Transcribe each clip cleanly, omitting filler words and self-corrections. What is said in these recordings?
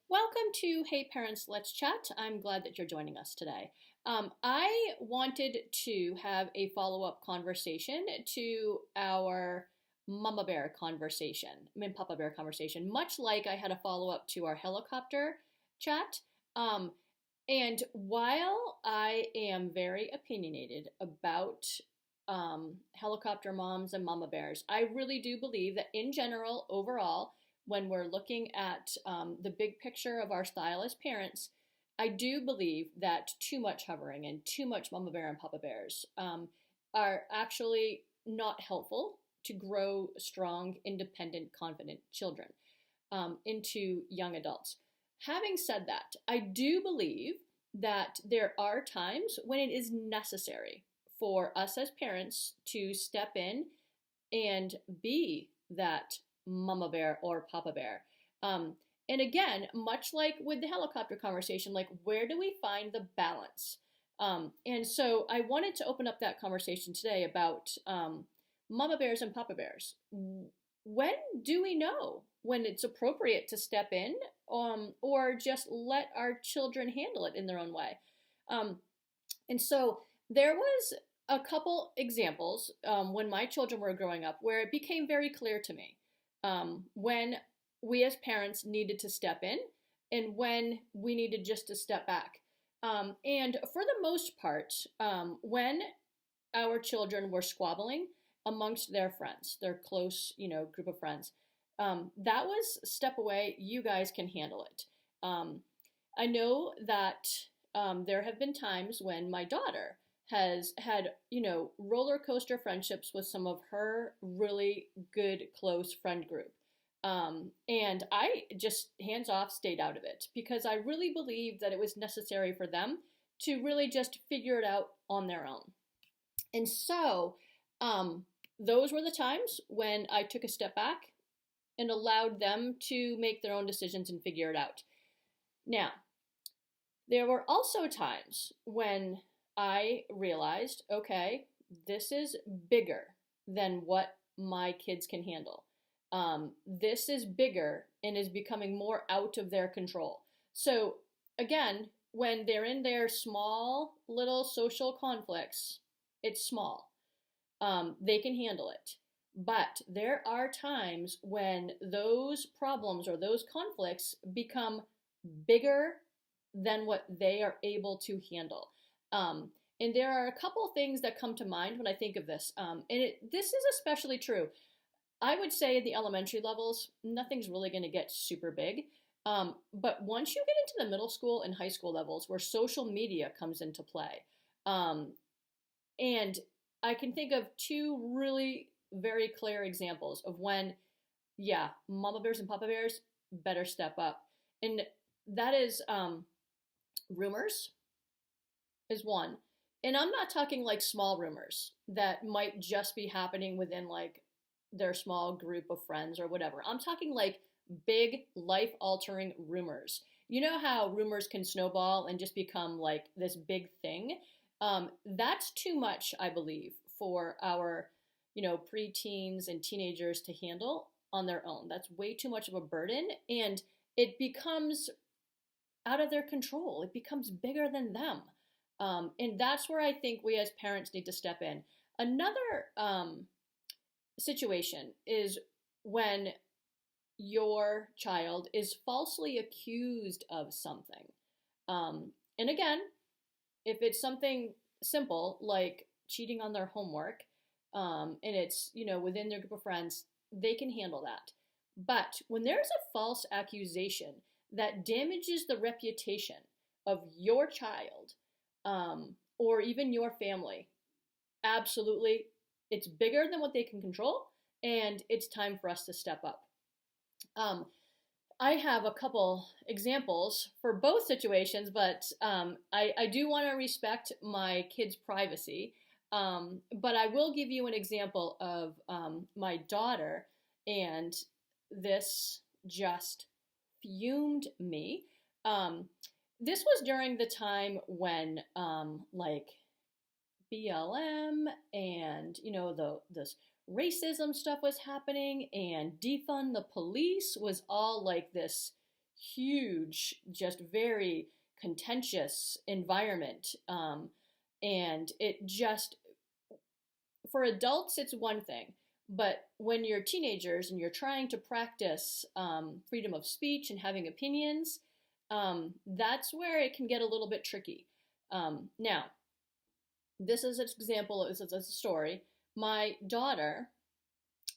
Welcome to Hey Parents, Let's Chat. I'm glad that you're joining us today. I wanted to have a follow up conversation to our Mama Bear conversation, Papa Bear conversation, much like I had a follow up to our helicopter chat. Um, and while I am very opinionated about helicopter moms and mama bears, I really do believe that in general, overall, when we're looking at the big picture of our style as parents, I do believe that too much hovering and too much mama bear and papa bears are actually not helpful to grow strong, independent, confident children into young adults. Having said that, I do believe that there are times when it is necessary for us as parents to step in and be that mama bear or papa bear. Um, and again, much like with the helicopter conversation, like where do we find the balance? And so I wanted to open up that conversation today about mama bears and papa bears. When do we know when it's appropriate to step in, or just let our children handle it in their own way? Um, and so there was a couple examples when my children were growing up where it became very clear to me when we as parents needed to step in and when we needed just to step back. And for the most part, when our children were squabbling amongst their friends, their close, group of friends, that was step away. You guys can handle it. I know that there have been times when my daughter has had, roller coaster friendships with some of her really good close friend group. And I just hands off stayed out of it because I really believe that it was necessary for them to really just figure it out on their own. And so those were the times when I took a step back and allowed them to make their own decisions and figure it out. Now, there were also times when I realized, okay, this is bigger than what my kids can handle. This is bigger and is becoming more out of their control. So, again, when they're in their small little social conflicts, it's small. They can handle it. But there are times when those problems or those conflicts become bigger than what they are able to handle. And there are a couple things that come to mind when I think of this. This is especially true. I would say at the elementary levels, nothing's really going to get super big. But once you get into the middle school and high school levels where social media comes into play, and I can think of two really very clear examples of when, yeah, mama bears and papa bears better step up. And that is rumors is one. And I'm not talking like small rumors that might just be happening within like their small group of friends or whatever. I'm talking like big life altering rumors. You know how rumors can snowball and just become like this big thing? That's too much, I believe, for our, preteens and teenagers to handle on their own. That's way too much of a burden, and it becomes out of their control. It becomes bigger than them. And that's where I think we as parents need to step in. Another situation is when your child is falsely accused of something. And again, if it's something simple like cheating on their homework, and it's, within their group of friends, they can handle that. But when there's a false accusation that damages the reputation of your child, or even your family, absolutely, it's bigger than what they can control, and it's time for us to step up. I have a couple examples for both situations, but I do want to respect my kids' privacy. But I will give you an example of my daughter, and this just fumed me. This was during the time when like BLM and this racism stuff was happening, and defund the police was all like this huge, just very contentious environment. And it just, for adults, it's one thing. But when you're teenagers and you're trying to practice freedom of speech and having opinions, that's where it can get a little bit tricky. Now, this is an example, this is a story. My daughter,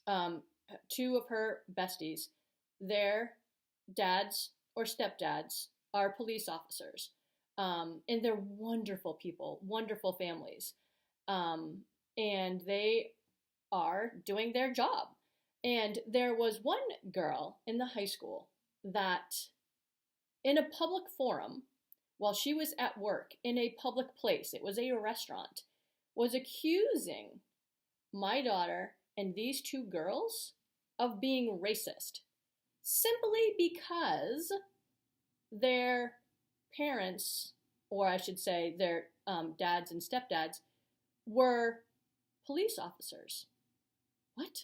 um, two of her besties, their dads or stepdads are police officers. And they're wonderful people, wonderful families. Um, and they are doing their job. And there was one girl in the high school that, in a public forum, while she was at work in a public place, it was a restaurant, was accusing my daughter and these two girls of being racist simply because their parents, or I should say their dads and stepdads, were police officers. What?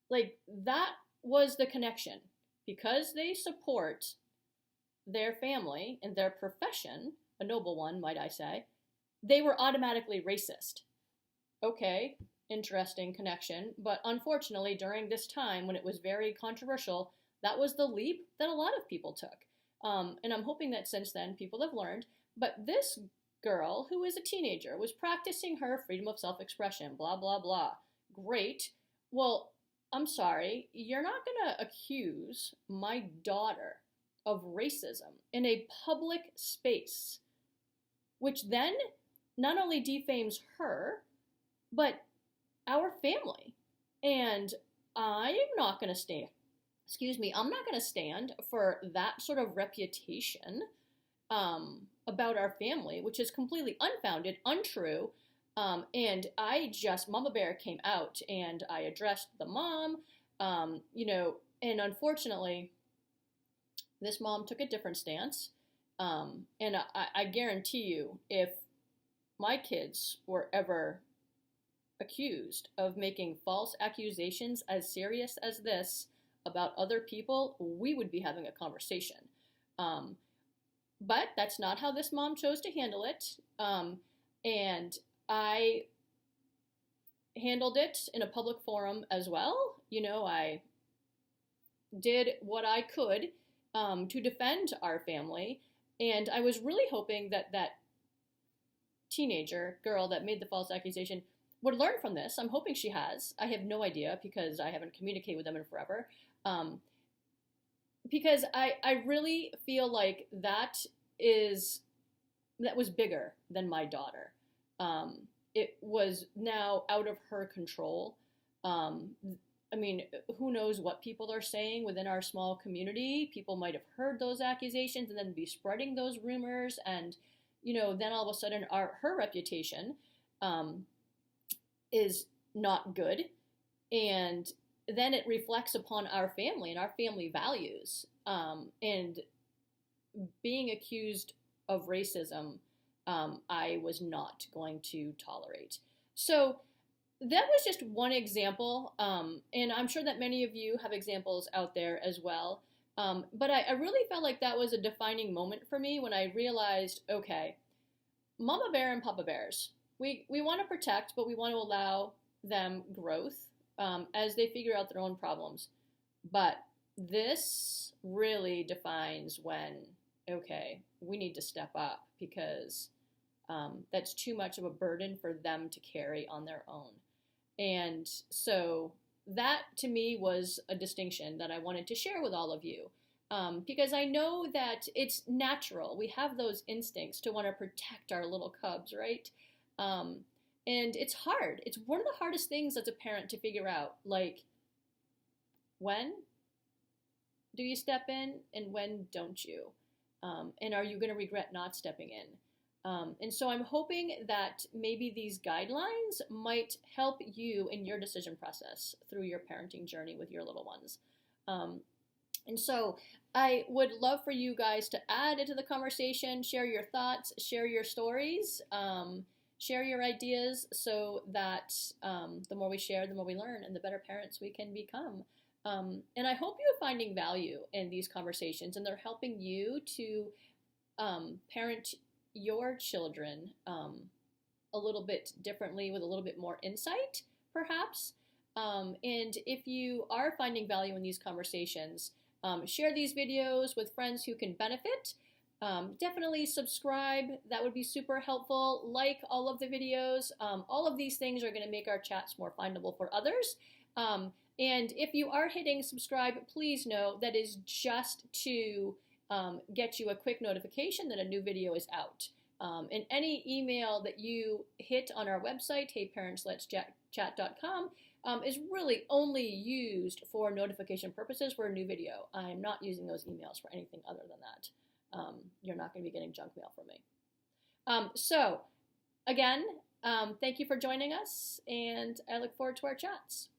Like, that was the connection. Because they support their family and their profession, a noble one, might I say, they were automatically racist. Okay, interesting connection, but unfortunately, during this time when it was very controversial, that was the leap that a lot of people took. And I'm hoping that since then people have learned. But this girl, who is a teenager, was practicing her freedom of self expression, blah, blah, blah. Great. Well, I'm sorry, you're not going to accuse my daughter of racism in a public space, which then not only defames her, but our family. And I'm not going to stand, I'm not going to stand for that sort of reputation about our family, which is completely unfounded, untrue. And Mama Bear came out and I addressed the mom, and unfortunately, this mom took a different stance. And I guarantee you, if my kids were ever accused of making false accusations as serious as this about other people, we would be having a conversation. But that's not how this mom chose to handle it. And I handled it in a public forum as well. I did what I could to defend our family. And I was really hoping that that teenager girl that made the false accusation would learn from this. I'm hoping she has. I have no idea because I haven't communicated with them in forever. Because I really feel like that was bigger than my daughter. It was now out of her control. Who knows what people are saying within our small community? People might have heard those accusations and then be spreading those rumors, and then all of a sudden her reputation is not good, and then it reflects upon our family and our family values. And being accused of racism, I was not going to tolerate. So that was just one example, and I'm sure that many of you have examples out there as well. But I really felt like that was a defining moment for me when I realized, okay, Mama Bear and Papa Bears, we want to protect, but we want to allow them growth as they figure out their own problems. But this really defines when, okay, we need to step up because that's too much of a burden for them to carry on their own. And so that to me was a distinction that I wanted to share with all of you. Because I know that it's natural. We have those instincts to want to protect our little cubs, right? And it's hard. It's one of the hardest things as a parent to figure out, like, when do you step in and when don't you? And are you going to regret not stepping in? And so I'm hoping that maybe these guidelines might help you in your decision process through your parenting journey with your little ones. And so I would love for you guys to add into the conversation, share your thoughts, share your stories, share your ideas so that the more we share, the more we learn and the better parents we can become. And I hope you're finding value in these conversations and they're helping you to parent your children a little bit differently with a little bit more insight, perhaps. And if you are finding value in these conversations, share these videos with friends who can benefit. Definitely subscribe. That would be super helpful. Like all of the videos. All of these things are going to make our chats more findable for others. And if you are hitting subscribe, please know that is just to get you a quick notification that a new video is out. And any email that you hit on our website, heyparentsletschat.com, is really only used for notification purposes for a new video. I'm not using those emails for anything other than that. You're not going to be getting junk mail from me. So, again, thank you for joining us, and I look forward to our chats.